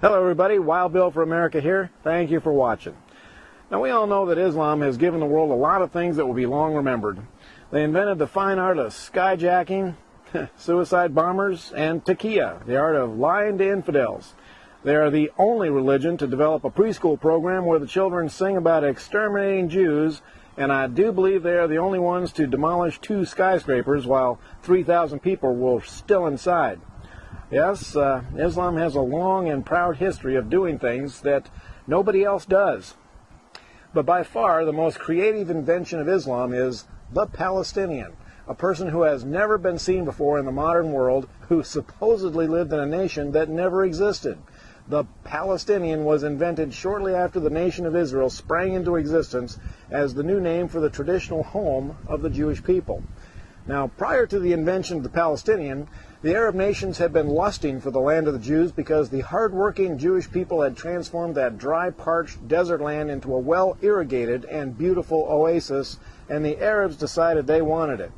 Hello everybody, Wild Bill for America here. Thank you for watching. Now we all know that Islam has given the world a lot of things that will be long remembered. They invented the fine art of skyjacking, suicide bombers, and taqiyya, the art of lying to infidels. They are the only religion to develop a preschool program where the children sing about exterminating Jews, and I do believe they are the only ones to demolish 2 skyscrapers while 3,000 people were still inside. Yes, Islam has a long and proud history of doing things that nobody else does. But by far, the most creative invention of Islam is the Palestinian, a person who has never been seen before in the modern world, who supposedly lived in a nation that never existed. The Palestinian was invented shortly after the nation of Israel sprang into existence as the new name for the traditional home of the Jewish people. Now, prior to the invention of the Palestinian, the Arab nations had been lusting for the land of the Jews because the hard-working Jewish people had transformed that dry, parched desert land into a well-irrigated and beautiful oasis, and the Arabs decided they wanted it.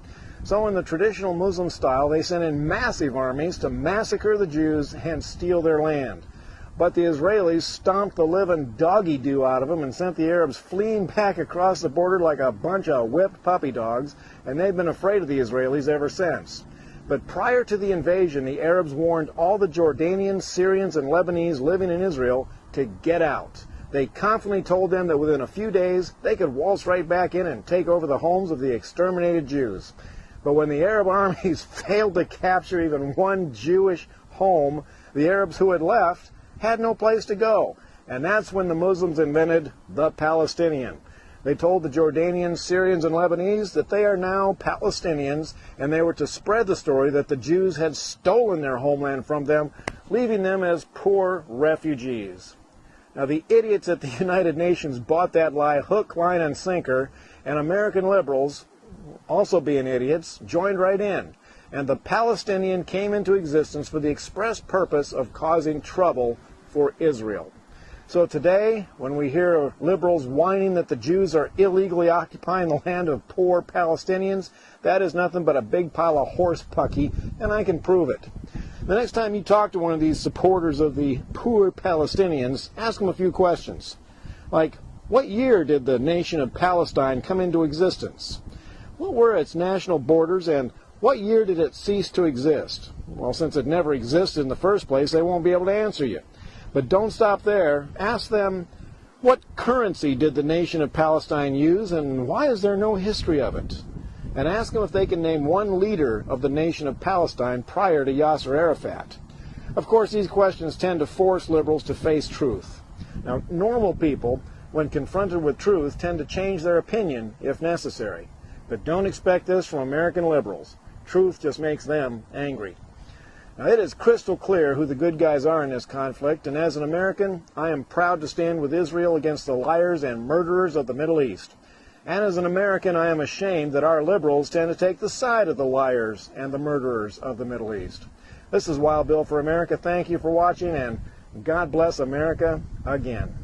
So in the traditional Muslim style, they sent in massive armies to massacre the Jews and steal their land. But the Israelis stomped the living doggy-doo out of them and sent the Arabs fleeing back across the border like a bunch of whipped puppy dogs, and they've been afraid of the Israelis ever since. But prior to the invasion, the Arabs warned all the Jordanians, Syrians, and Lebanese living in Israel to get out. They confidently told them that within a few days they could waltz right back in and take over the homes of the exterminated Jews. But when the Arab armies failed to capture even one Jewish home, the Arabs who had left had no place to go. And that's when the Muslims invented the Palestinian. They told the Jordanians, Syrians, and Lebanese that they are now Palestinians, and they were to spread the story that the Jews had stolen their homeland from them, leaving them as poor refugees. Now, the idiots at the United Nations bought that lie hook, line, and sinker, and American liberals, also being idiots, joined right in. And the Palestinian came into existence for the express purpose of causing trouble for Israel. So today, when we hear liberals whining that the Jews are illegally occupying the land of poor Palestinians, that is nothing but a big pile of horse pucky, and I can prove it. The next time you talk to one of these supporters of the poor Palestinians, ask them a few questions. Like, what year did the nation of Palestine come into existence? What were its national borders, and what year did it cease to exist? Well, since it never existed in the first place, they won't be able to answer you. But don't stop there. Ask them, what currency did the nation of Palestine use, and why is there no history of it? And ask them if they can name one leader of the nation of Palestine prior to Yasser Arafat. Of course, these questions tend to force liberals to face truth. Now, normal people, when confronted with truth, tend to change their opinion if necessary. But don't expect this from American liberals. Truth just makes them angry. Now, it is crystal clear who the good guys are in this conflict, and as an American, I am proud to stand with Israel against the liars and murderers of the Middle East. And as an American, I am ashamed that our liberals tend to take the side of the liars and the murderers of the Middle East. This is Wild Bill for America. Thank you for watching, and God bless America again.